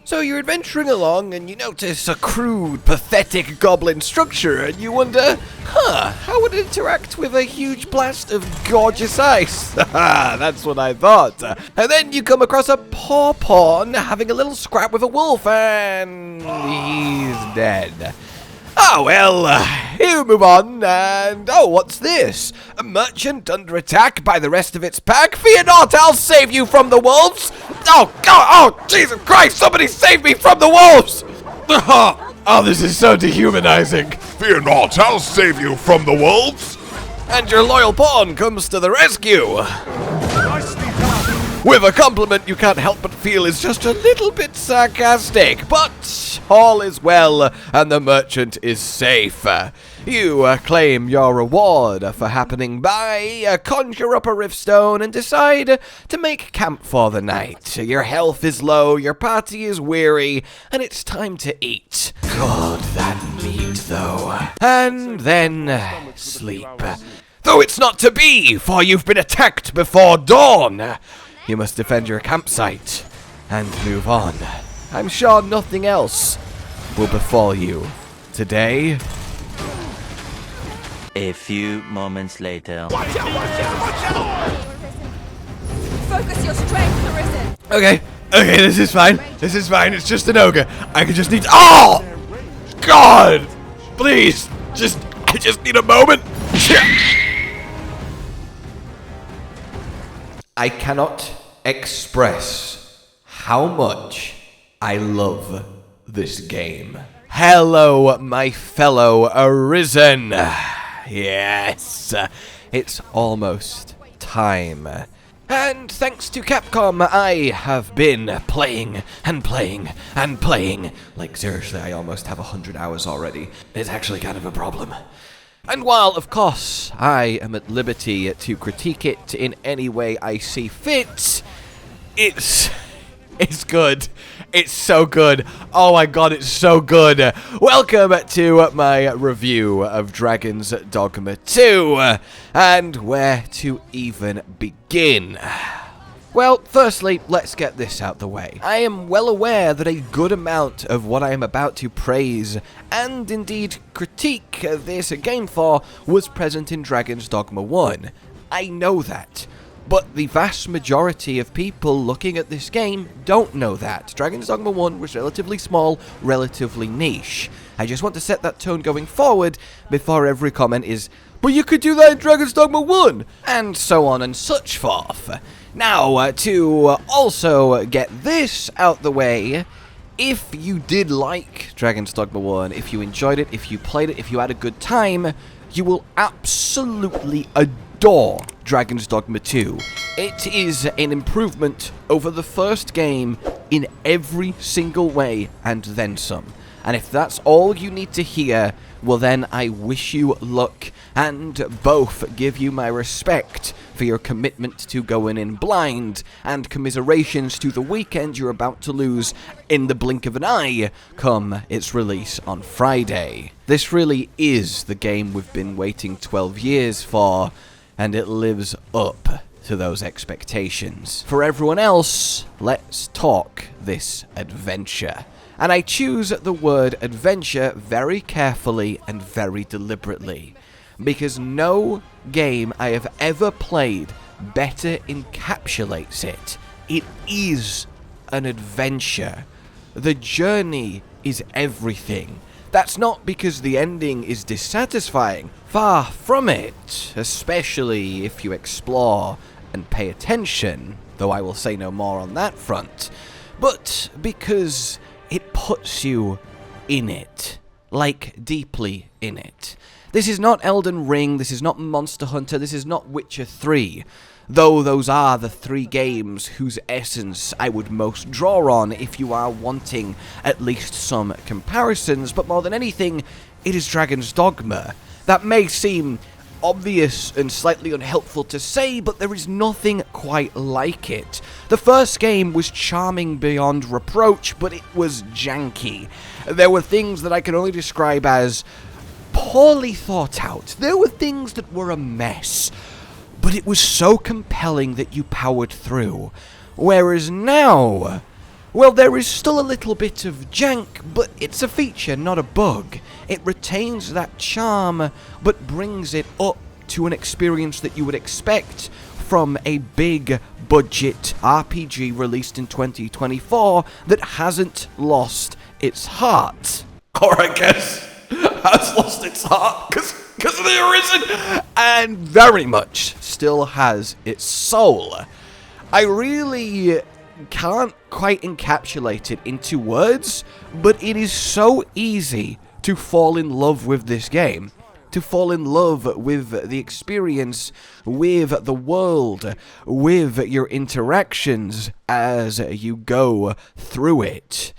So you're adventuring along and you notice a crude, pathetic goblin structure and you wonder, how would it interact with a huge blast of gorgeous ice? Haha, that's what I thought. And then you come across a poor pawn having a little scrap with a wolf and he's dead. Oh, well, you move on, and what's this? A merchant under attack by the rest of its pack? Fear not, I'll save you from the wolves! Oh, God, oh, Jesus Christ, somebody save me from the wolves! Oh, this is so dehumanizing. Fear not, I'll save you from the wolves! And your loyal pawn comes to the rescue. With a compliment you can't help but feel is just a little bit sarcastic, but all is well and the merchant is safe. You claim your reward for happening by, conjure up a riftstone and decide to make camp for the night. Your health is low, your party is weary, and it's time to eat. God, that meat though. And then sleep. Though it's not to be, for you've been attacked before dawn. You must defend your campsite and move on. I'm sure nothing else will befall you today. A few moments later. Watch out! Watch out! Watch out! Focus your strength, Harrison. Okay, this is fine. This is fine. It's just an ogre. I can just need. Oh, God! Please, I just need a moment. I cannot express how much I love this game. Hello, my fellow Arisen. Yes, it's almost time. And thanks to Capcom, I have been playing and playing and playing. Like, seriously, I almost have 100 hours already. It's actually kind of a problem. And while, of course, I am at liberty to critique it in any way I see fit, it's good. It's so good. Oh my god, it's so good. Welcome to my review of Dragons Dogma 2, and where to even begin. Well, firstly, let's get this out the way. I am well aware that a good amount of what I am about to praise, and indeed critique this game for, was present in Dragons Dogma 1. I know that. But the vast majority of people looking at this game don't know that. Dragons Dogma 1 was relatively small, relatively niche. I just want to set that tone going forward before every comment is, but you could do that in Dragons Dogma 1! And so on and such forth. Now, to also get this out the way, if you did like Dragons Dogma 1, if you enjoyed it, if you played it, if you had a good time, you will absolutely adore Dragons Dogma 2. It is an improvement over the first game in every single way, and then some. And if that's all you need to hear, well then I wish you luck, and both give you my respect for your commitment to going in blind, and commiserations to the weekend you're about to lose in the blink of an eye come its release on Friday. This really is the game we've been waiting 12 years for, and it lives up to those expectations. For everyone else, let's talk this adventure. And I choose the word adventure very carefully and very deliberately, because no game I have ever played better encapsulates it. It is an adventure. The journey is everything. That's not because the ending is dissatisfying. Far from it, especially if you explore and pay attention, though I will say no more on that front, but because it puts you in it, like deeply in it. This is not Elden Ring, this is not Monster Hunter, this is not Witcher 3, though those are the three games whose essence I would most draw on if you are wanting at least some comparisons, but more than anything, it is Dragons Dogma. That may seem obvious and slightly unhelpful to say, but there is nothing quite like it. The first game was charming beyond reproach, but it was janky. There were things that I can only describe as poorly thought out. There were things that were a mess, but it was so compelling that you powered through. Whereas now, Well, there is still a little bit of jank, but it's a feature, not a bug. It retains that charm, but brings it up to an experience that you would expect from a big budget RPG released in 2024 that hasn't lost its heart. Or I guess has lost its heart because of the Arisen, and very much still has its soul. I really can't quite encapsulate it into words, but it is so easy to fall in love with this game. To fall in love with the experience, with the world, with your interactions as you go through it.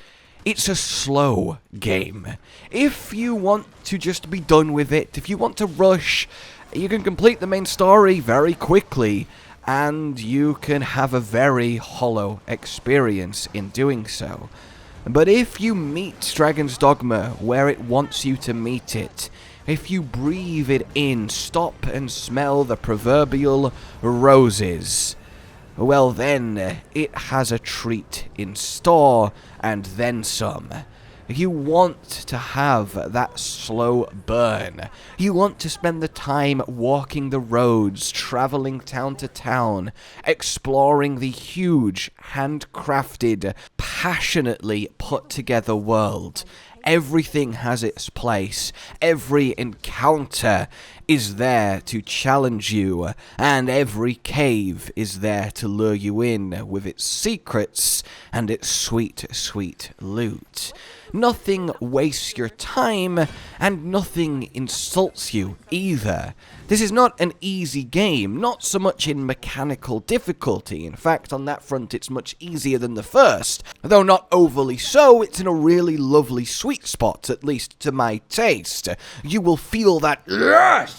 It's a slow game. If you want to just be done with it, if you want to rush, you can complete the main story very quickly, and you can have a very hollow experience in doing so. But if you meet Dragons Dogma where it wants you to meet it, if you breathe it in, stop and smell the proverbial roses, well then, it has a treat in store, and then some. You want to have that slow burn. You want to spend the time walking the roads, traveling town to town, exploring the huge, handcrafted, passionately put together world. Everything has its place. Every encounter is there to challenge you, and every cave is there to lure you in with its secrets and its sweet, sweet loot. Nothing wastes your time, and nothing insults you either. This is not an easy game, not so much in mechanical difficulty. In fact, on that front, it's much easier than the first. Though not overly so, it's in a really lovely sweet spot, at least to my taste. You will feel that yes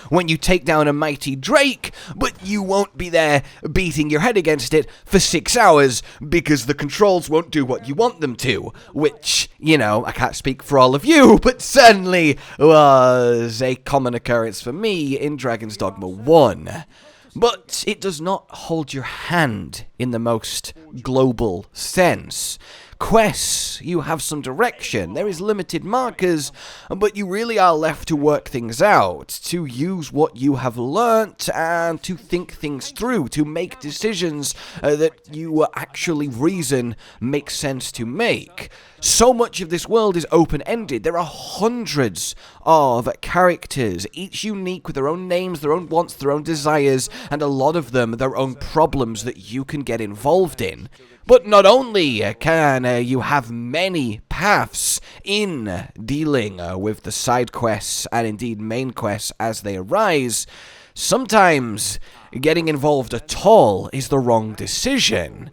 when you take down a mighty drake, but you won't be there beating your head against it for 6 hours because the controls won't do what you want them to, which, you know, I can't speak for all of you, but certainly was a common occurrence for me in Dragons Dogma 1. But it does not hold your hand in the most global sense. Quests, you have some direction, there is limited markers, but you really are left to work things out, to use what you have learnt, and to think things through, to make decisions that you actually reason make sense to make. So much of this world is open-ended. There are hundreds of characters, each unique with their own names, their own wants, their own desires, and a lot of them their own problems that you can get involved in. But not only can you have many paths in dealing with the side quests and indeed main quests as they arise, sometimes getting involved at all is the wrong decision.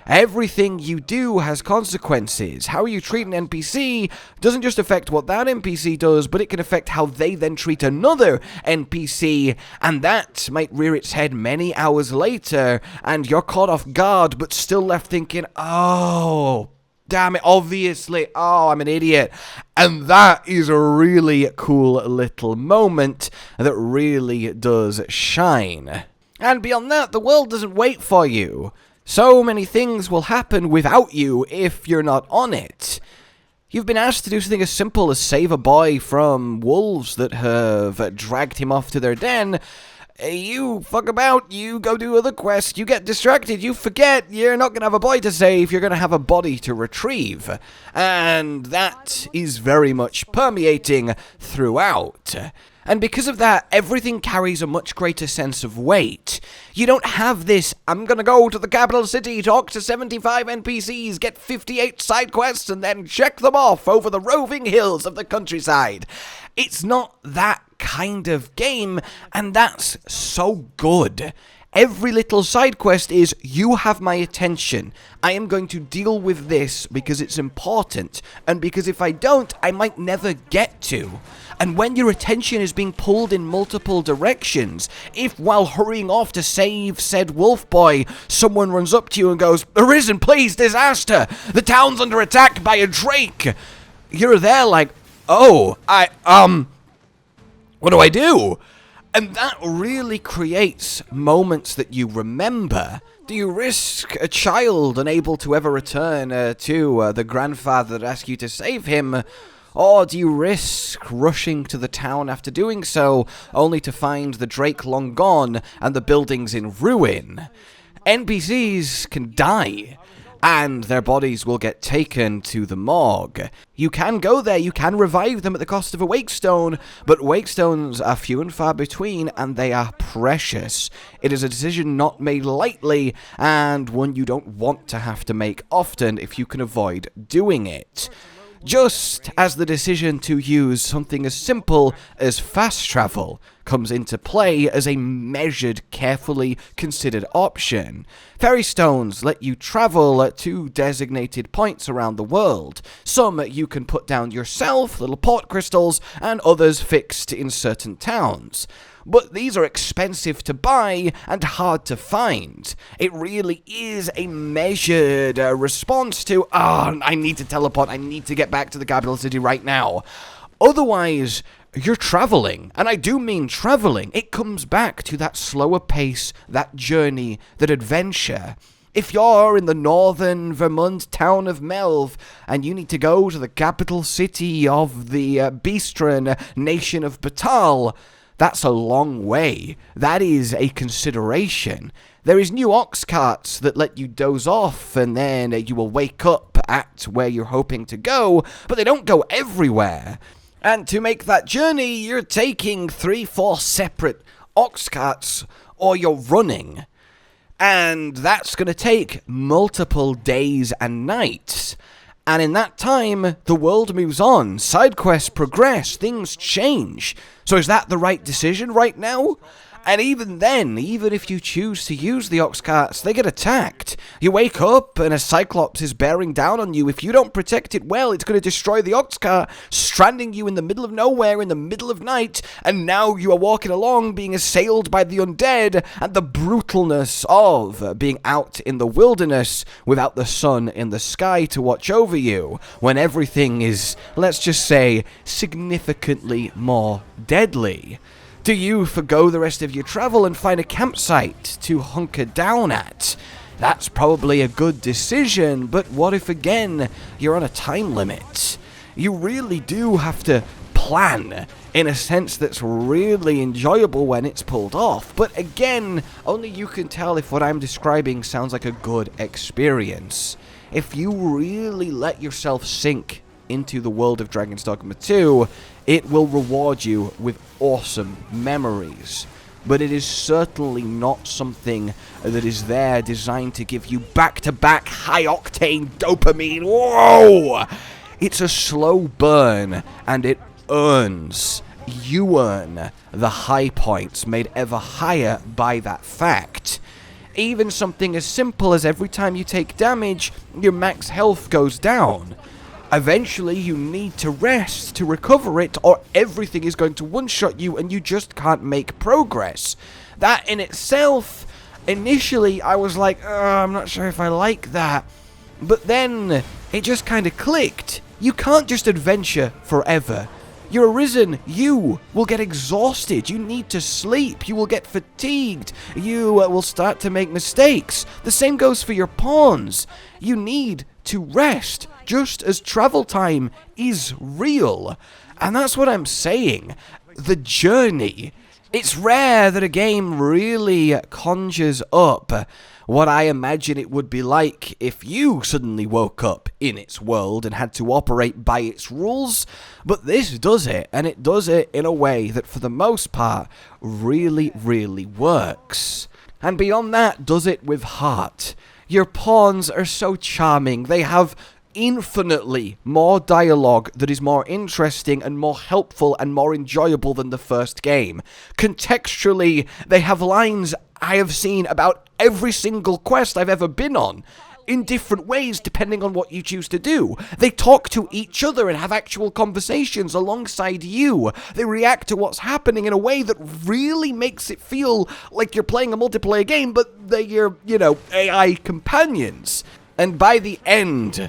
Everything you do has consequences. How you treat an NPC doesn't just affect what that NPC does, but it can affect how they then treat another NPC, and that might rear its head many hours later, and you're caught off guard, but still left thinking, oh, damn it, obviously, oh, I'm an idiot. And that is a really cool little moment that really does shine. And beyond that, the world doesn't wait for you. So many things will happen without you if you're not on it. You've been asked to do something as simple as save a boy from wolves that have dragged him off to their den. You fuck about, you go do other quests, you get distracted, you forget you're not going to have a boy to save, you're going to have a body to retrieve. And that is very much permeating throughout. And because of that, everything carries a much greater sense of weight. You don't have this, I'm gonna go to the capital city, talk to 75 NPCs, get 58 side quests, and then check them off over the roving hills of the countryside. It's not that kind of game, and that's so good. Every little side quest is, you have my attention. I am going to deal with this because it's important, and because if I don't, I might never get to. And when your attention is being pulled in multiple directions, if while hurrying off to save said wolf boy, someone runs up to you and goes, "Arisen, please, disaster! The town's under attack by a drake!" You're there like, oh, what do I do? And that really creates moments that you remember, Do you risk a child unable to ever return to the grandfather that asked you to save him? Or do you risk rushing to the town after doing so, only to find the Drake long gone and the buildings in ruin? NPCs can die, and their bodies will get taken to the morgue. You can go there, you can revive them at the cost of a wakestone, but wakestones are few and far between, and they are precious. It is a decision not made lightly, and one you don't want to have to make often if you can avoid doing it. Just as the decision to use something as simple as fast travel comes into play as a measured, carefully considered option. Fairy stones let you travel to designated points around the world. Some you can put down yourself, little port crystals, and others fixed in certain towns. But these are expensive to buy and hard to find. It really is a measured response to, I need to teleport, I need to get back to the capital city right now. Otherwise, you're traveling, and I do mean traveling. It comes back to that slower pace, that journey, that adventure. If you're in the northern Vermont town of Melv, and you need to go to the capital city of the Beastren nation of Batal, that's a long way. That is a consideration. There is new ox carts that let you doze off, and then you will wake up at where you're hoping to go, but they don't go everywhere. And to make that journey, you're taking 3-4 separate ox carts, or you're running. And that's going to take multiple days and nights. And in that time, the world moves on, side quests progress, things change. So is that the right decision right now? And even then, even if you choose to use the ox carts, they get attacked. You wake up and a cyclops is bearing down on you. If you don't protect it well, it's going to destroy the ox cart, stranding you in the middle of nowhere in the middle of night, and now you are walking along being assailed by the undead and the brutalness of being out in the wilderness without the sun in the sky to watch over you, when everything is, let's just say, significantly more deadly. Do you forgo the rest of your travel and find a campsite to hunker down at? That's probably a good decision, but what if again you're on a time limit? You really do have to plan in a sense that's really enjoyable when it's pulled off, but again, only you can tell if what I'm describing sounds like a good experience. If you really let yourself sink into the world of Dragons Dogma 2, it will reward you with awesome memories. But it is certainly not something that is there designed to give you back-to-back high-octane dopamine. Whoa! It's a slow burn, and it earns. You earn the high points made ever higher by that fact. Even something as simple as every time you take damage, your max health goes down. Eventually, you need to rest to recover it, or everything is going to one-shot you and you just can't make progress. That in itself, initially, I was like, I'm not sure if I like that. But then, it just kind of clicked. You can't just adventure forever. You're arisen, you will get exhausted, you need to sleep, you will get fatigued, you will start to make mistakes. The same goes for your pawns. You need to rest, just as travel time is real. And that's what I'm saying. The journey. It's rare that a game really conjures up what I imagine it would be like if you suddenly woke up in its world and had to operate by its rules, but this does it, and it does it in a way that for the most part really, really works. And beyond that, does it with heart. Your pawns are so charming, they have infinitely more dialogue that is more interesting and more helpful and more enjoyable than the first game. Contextually, they have lines I have seen about every single quest I've ever been on, in different ways depending on what you choose to do. They talk to each other and have actual conversations alongside you. They react to what's happening in a way that really makes it feel like you're playing a multiplayer game, but they're your, AI companions. And by the end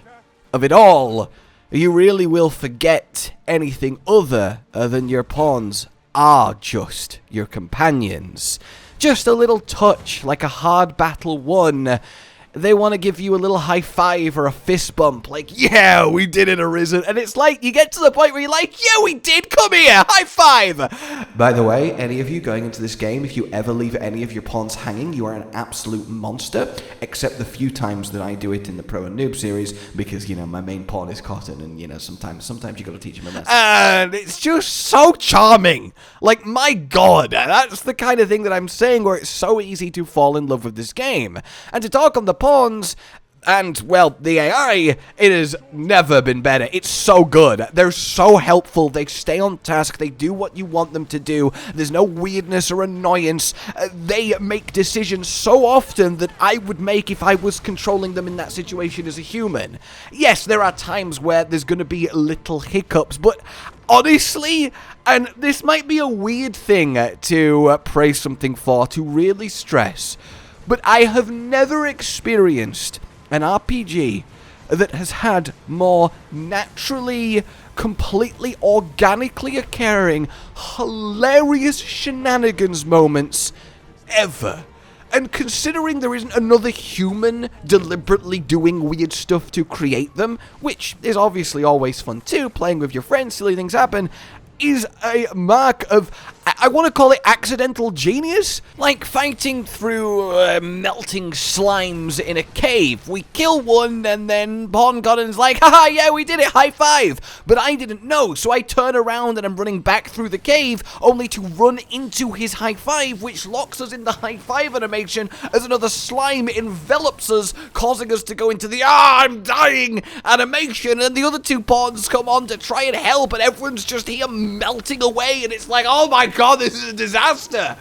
of it all, you really will forget anything other than your pawns are just your companions. just a little touch, like a hard battle won. They want to give you a little high five or a fist bump, like, yeah, we did it, Arisen. And it's like, you get to the point where you're like, yeah, we did, come here, high five. By the way, any of you going into this game, if you ever leave any of your pawns hanging, you are an absolute monster, except the few times that I do it in the Pro and Noob series, because, you know, my main pawn is Cotton, and, you know, sometimes you gotta teach him a lesson. And it's just so charming. Like, my god, that's the kind of thing that I'm saying, where it's so easy to fall in love with this game. And to talk on the pawns, and, well, the AI, it has never been better. It's so good. They're so helpful. They stay on task. They do what you want them to do. There's no weirdness or annoyance. They make decisions so often that I would make if I was controlling them in that situation as a human. Yes, there are times where there's going to be little hiccups, but honestly, and this might be a weird thing to praise something for, to really stress, but I have never experienced an RPG that has had more naturally, completely organically occurring, hilarious shenanigans moments ever. And considering there isn't another human deliberately doing weird stuff to create them, which is obviously always fun too, playing with your friends, silly things happen, is a mark of, I want to call it accidental genius. Like fighting through melting slimes in a cave. We kill one and then Pawn Godden's like, haha, yeah, we did it, high five. But I didn't know, so I turn around and I'm running back through the cave, only to run into his high five, which locks us in the high five animation as another slime envelops us, causing us to go into the, I'm dying animation, and the other two pawns come on to try and help, and everyone's just here melting away, and it's like, oh my god, this is a disaster.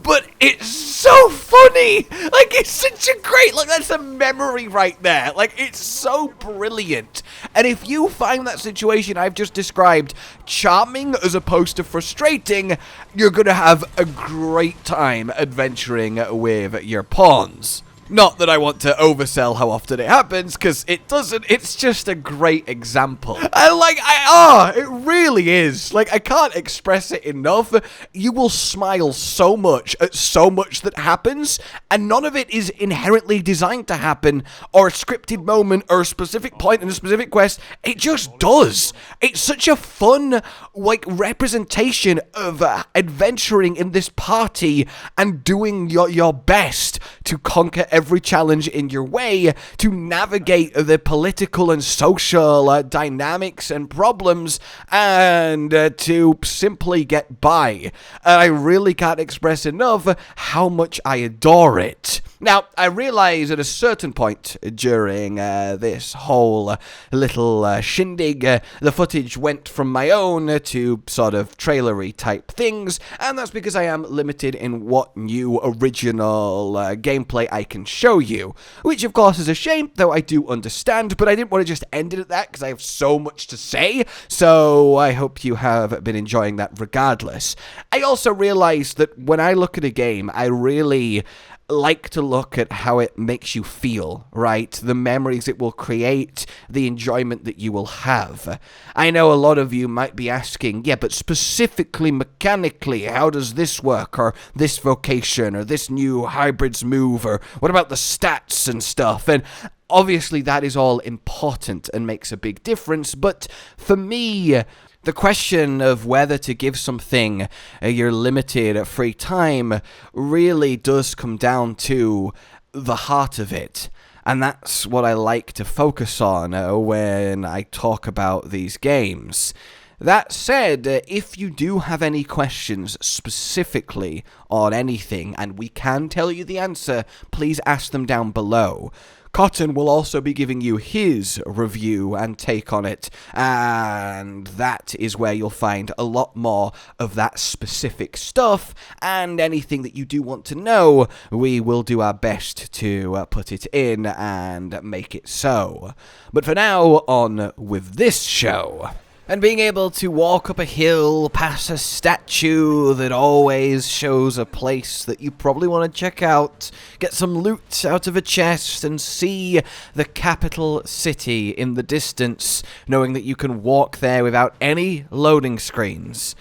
But it's so funny. Like, it's such a great, like, that's a memory right there. Like, it's so brilliant. And if you find that situation I've just described charming as opposed to frustrating, you're gonna have a great time adventuring with your pawns. Not that I want to oversell how often it happens, because it doesn't. It's just a great example. It really is. Like, I can't express it enough. You will smile so much at so much that happens, and none of it is inherently designed to happen, or a scripted moment, or a specific point in a specific quest. It just does. It's such a fun, like, representation of adventuring in this party and doing your best to conquer every challenge in your way, to navigate the political and social dynamics and problems, and to simply get by. I really can't express enough how much I adore it. Now, I realize at a certain point during this whole little shindig, the footage went from my own to sort of trailery type things, and that's because I am limited in what new original gameplay I can show you, which of course is a shame, though I do understand, but I didn't want to just end it at that because I have so much to say, so I hope you have been enjoying that regardless. I also realized that when I look at a game, I really like to look at how it makes you feel, right? The memories it will create, the enjoyment that you will have. I know a lot of you might be asking, yeah, but specifically mechanically, how does this work, or this vocation, or this new hybrids move, or what about the stats and stuff? And obviously that is all important and makes a big difference, but for me, the question of whether to give something your limited free time really does come down to the heart of it. And that's what I like to focus on when I talk about these games. That said, if you do have any questions specifically on anything, and we can tell you the answer, please ask them down below. Cotton will also be giving you his review and take on it, and that is where you'll find a lot more of that specific stuff, and anything that you do want to know, we will do our best to put it in and make it so. But for now, on with this show. And being able to walk up a hill past a statue that always shows a place that you probably want to check out, get some loot out of a chest, and see the capital city in the distance, knowing that you can walk there without any loading screens.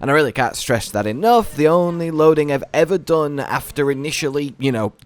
And I really can't stress that enough. The only loading I've ever done after initially,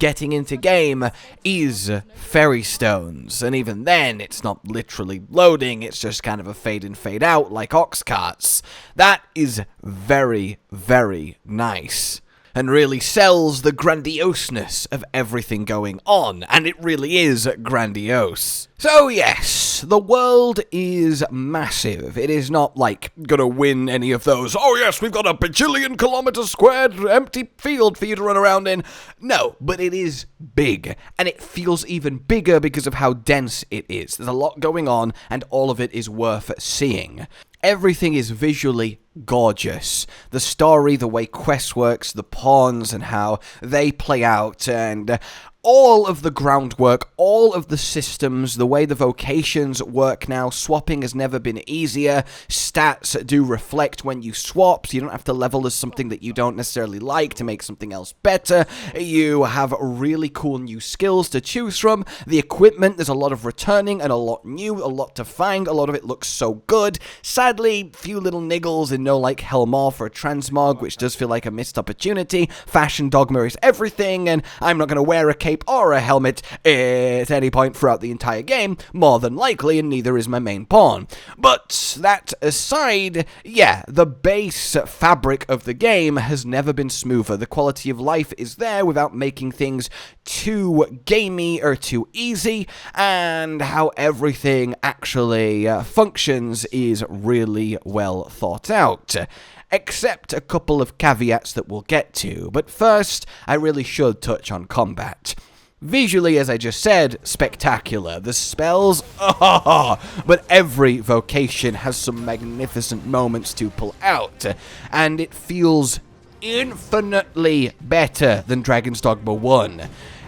getting into game is fairy stones. And even then, it's not literally loading, it's just kind of a fade in, fade out like ox carts. That is very, very nice. And really sells the grandioseness of everything going on, and it really is grandiose. So yes, the world is massive. It is not like gonna win any of those, oh yes, we've got a bajillion kilometers squared empty field for you to run around in. No, but it is big, and it feels even bigger because of how dense it is. There's a lot going on, and all of it is worth seeing. Everything is visually gorgeous. The story, the way quest works, the pawns and how they play out, and all of the groundwork, all of the systems, the way the vocations work now. Swapping has never been easier. Stats do reflect when you swap, so you don't have to level as something that you don't necessarily like to make something else better. You have really cool new skills to choose from. The equipment, there's a lot of returning and a lot new, a lot to find. A lot of it looks so good. Sadly, few little niggles and no like Helmar for a transmog, which does feel like a missed opportunity. Fashion dogma is everything, and I'm not going to wear a cape or a helmet at any point throughout the entire game, more than likely, and neither is my main pawn. But that aside, yeah, the base fabric of the game has never been smoother. The quality of life is there without making things too gamey or too easy, and how everything actually functions is really well thought out. Except a couple of caveats that we'll get to, but first, I really should touch on combat. Visually, as I just said, spectacular. The spells, but every vocation has some magnificent moments to pull out, and it feels infinitely better than Dragons Dogma 1.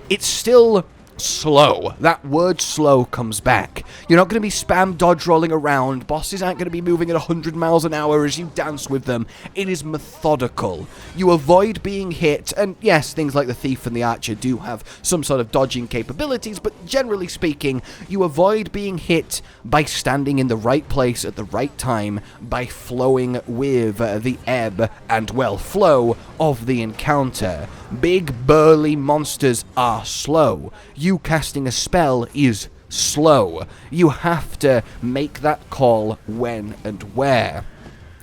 It's still slow. That word slow comes back. You're not going to be spam dodge rolling around. Bosses aren't going to be moving at 100 miles an hour as you dance with them. It is methodical. You avoid being hit, and yes, things like the thief and the archer do have some sort of dodging capabilities, but generally speaking, you avoid being hit by standing in the right place at the right time, by flowing with the ebb and, well, flow of the encounter. Big, burly monsters are slow. You casting a spell is slow. You have to make that call when and where.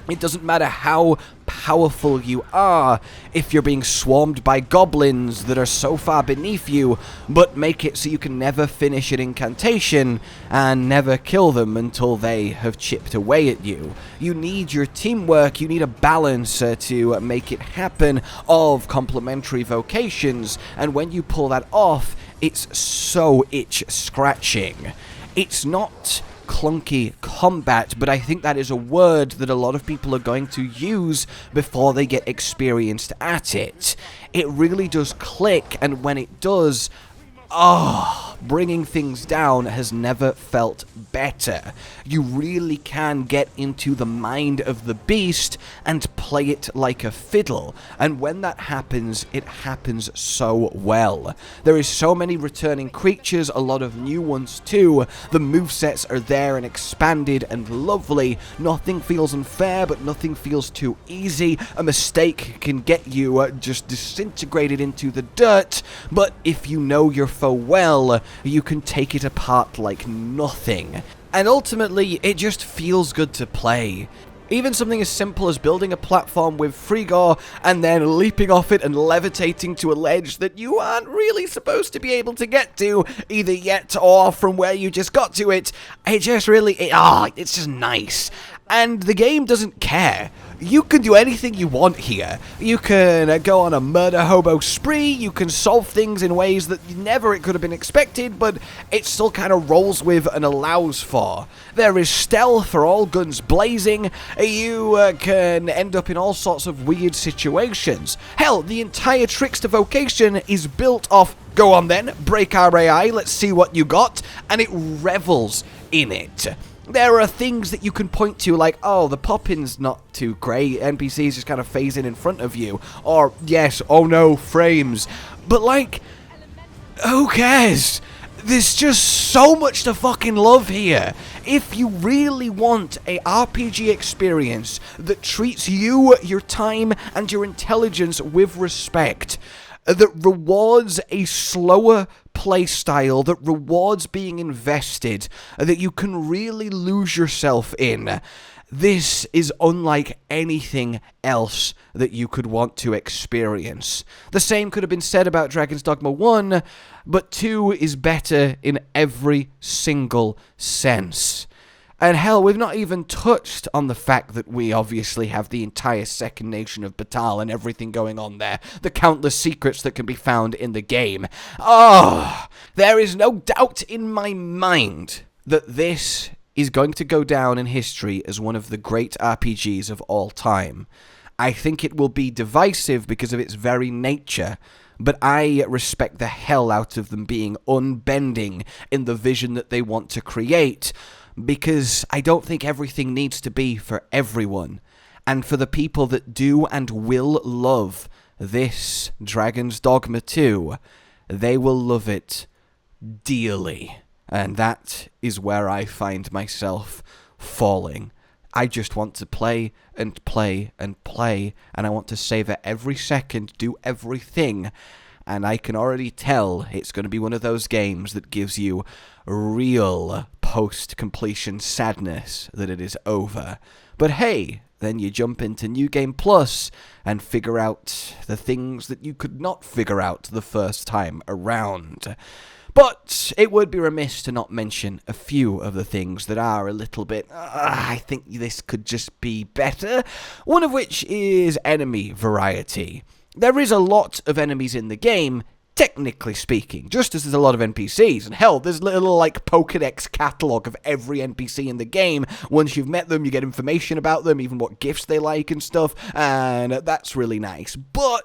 It doesn't matter how powerful you are if you're being swarmed by goblins that are so far beneath you, but make it so you can never finish an incantation and never kill them until they have chipped away at you. You need your teamwork, you need a balance to make it happen of complementary vocations, and when you pull that off, it's so itch-scratching. It's not clunky combat, but I think that is a word that a lot of people are going to use before they get experienced at it. It really does click, and when it does, bringing things down has never felt better. You really can get into the mind of the beast and play it like a fiddle, and when that happens, it happens so well. There is so many returning creatures, a lot of new ones too. The movesets are there and expanded and lovely. Nothing feels unfair, but nothing feels too easy. A mistake can get you just disintegrated into the dirt, but if you know your foe well, you can take it apart like nothing. And ultimately, it just feels good to play. Even something as simple as building a platform with Frigor and then leaping off it and levitating to a ledge that you aren't really supposed to be able to get to, either yet or from where you just got to it. It just really, it's just nice. And the game doesn't care. You can do anything you want here. You can go on a murder hobo spree, you can solve things in ways that never it could have been expected, but it still kind of rolls with and allows for. There is stealth for all guns blazing. You can end up in all sorts of weird situations. Hell, the entire trickster vocation is built off, go on then, break our AI, let's see what you got, and it revels in it. There are things that you can point to like, oh, the popping's not too great, NPCs just kind of phasing in front of you, or, yes, oh no, frames. But like, who cares? There's just so much to fucking love here. If you really want a RPG experience that treats you, your time, and your intelligence with respect, that rewards a slower playstyle, that rewards being invested, that you can really lose yourself in, this is unlike anything else that you could want to experience. The same could have been said about Dragons Dogma 1, but 2 is better in every single sense. And hell, we've not even touched on the fact that we obviously have the entire second nation of Batal and everything going on there. The countless secrets that can be found in the game. Oh, there is no doubt in my mind that this is going to go down in history as one of the great RPGs of all time. I think it will be divisive because of its very nature, but I respect the hell out of them being unbending in the vision that they want to create, because I don't think everything needs to be for everyone. And for the people that do and will love this Dragons Dogma 2, they will love it dearly. And that is where I find myself falling. I just want to play and play and play, and I want to savor every second, do everything. And I can already tell it's going to be one of those games that gives you real post-completion sadness that it is over. But hey, then you jump into New Game Plus and figure out the things that you could not figure out the first time around. But it would be remiss to not mention a few of the things that are a little bit, I think this could just be better. One of which is enemy variety. There is a lot of enemies in the game, technically speaking, just as there's a lot of NPCs. And hell, there's a little, Pokédex catalogue of every NPC in the game. Once you've met them, you get information about them, even what gifts they like and stuff, and that's really nice. But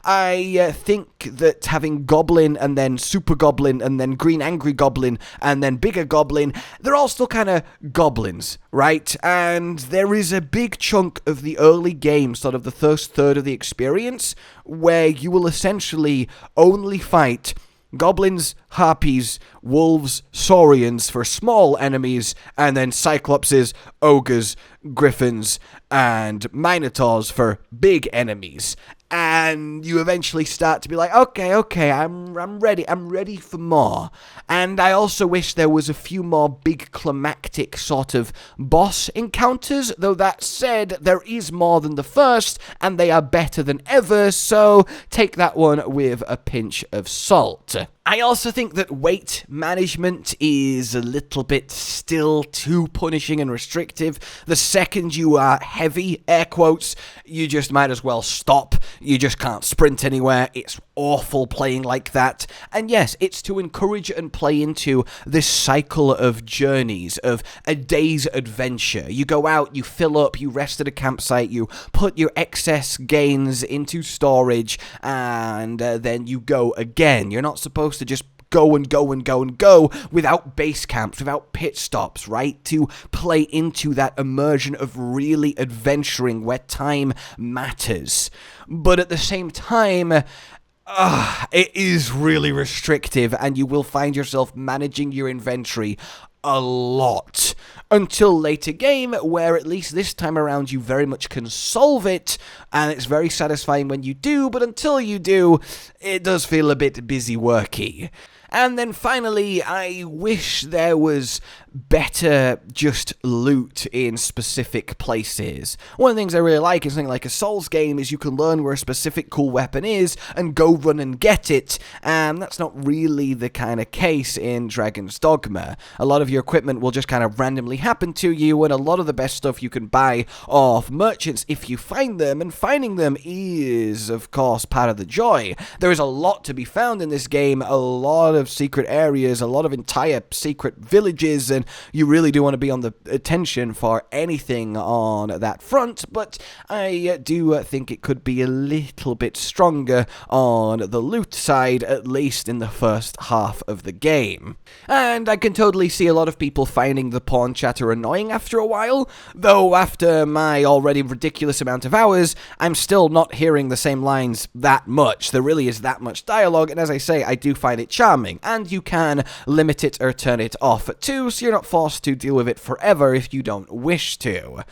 I think that having Goblin and then Super Goblin and then Green Angry Goblin and then Bigger Goblin, they're all still kind of goblins, right? And there is a big chunk of the early game, sort of the first third of the experience, where you will essentially only fight goblins, harpies, wolves, saurians for small enemies, and then cyclopses, ogres, griffins, and minotaurs for big enemies. And you eventually start to be like, okay, I'm ready for more. And I also wish there was a few more big climactic sort of boss encounters, though that said, there is more than the first, and they are better than ever, so take that one with a pinch of salt. I also think that weight management is a little bit still too punishing and restrictive. The second you are heavy, air quotes, you just might as well stop. You just can't sprint anywhere. It's awful playing like that. And yes, it's to encourage and play into this cycle of journeys, of a day's adventure. You go out, you fill up, you rest at a campsite, you put your excess gains into storage, and then you go again. You're not supposed to just go and go and go and go without base camps, without pit stops, right? To play into that immersion of really adventuring where time matters. But at the same time, it is really restrictive, and you will find yourself managing your inventory a lot until later game, where at least this time around you very much can solve it, and it's very satisfying when you do, but until you do, it does feel a bit busy worky. And then finally, I wish there was better just loot in specific places. One of the things I really like in something like a Souls game is you can learn where a specific cool weapon is and go run and get it, and that's not really the kind of case in Dragons Dogma. A lot of your equipment will just kind of randomly happen to you, and a lot of the best stuff you can buy off merchants if you find them, and finding them is, of course, part of the joy. There is a lot to be found in this game, a lot of secret areas, a lot of entire secret villages, and you really do want to be on the attention for anything on that front, but I do think it could be a little bit stronger on the loot side, at least in the first half of the game. And I can totally see a lot of people finding the pawn chatter annoying after a while, though after my already ridiculous amount of hours, I'm still not hearing the same lines that much. There really is that much dialogue, and as I say, I do find it charming, and you can limit it or turn it off too, so you're not forced to deal with it forever if you don't wish to.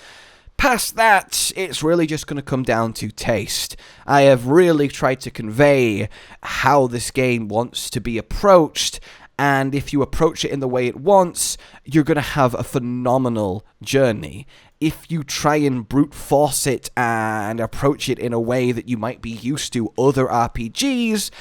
Past that, it's really just going to come down to taste. I have really tried to convey how this game wants to be approached, and if you approach it in the way it wants, you're going to have a phenomenal journey. If you try and brute force it and approach it in a way that you might be used to other RPGs,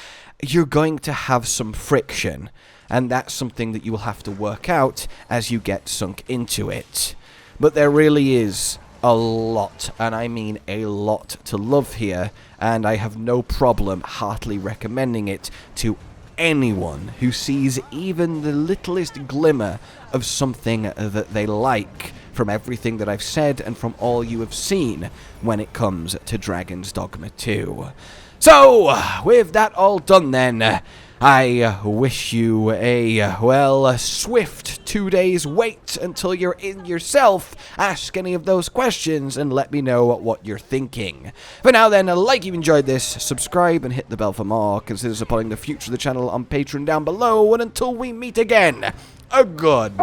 you're going to have some friction, and that's something that you will have to work out as you get sunk into it. But there really is a lot, and I mean a lot, to love here, and I have no problem heartily recommending it to anyone who sees even the littlest glimmer of something that they like from everything that I've said and from all you have seen when it comes to Dragons Dogma 2. So, with that all done then, I wish you a swift 2 days wait until you're in yourself. Ask any of those questions and let me know what you're thinking. For now then, like you've enjoyed this, subscribe and hit the bell for more. Consider supporting the future of the channel on Patreon down below, and until we meet again, a goodbye.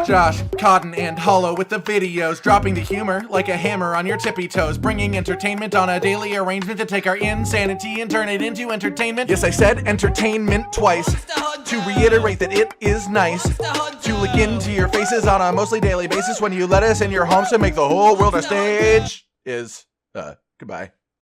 Josh, Cotton, and Hollow with the videos, dropping the humor like a hammer on your tippy toes, bringing entertainment on a daily arrangement to take our insanity and turn it into entertainment. Yes, I said entertainment twice, to reiterate that it is nice to look into your faces on a mostly daily basis when you let us in your homes to make the whole world a stage. Goodbye.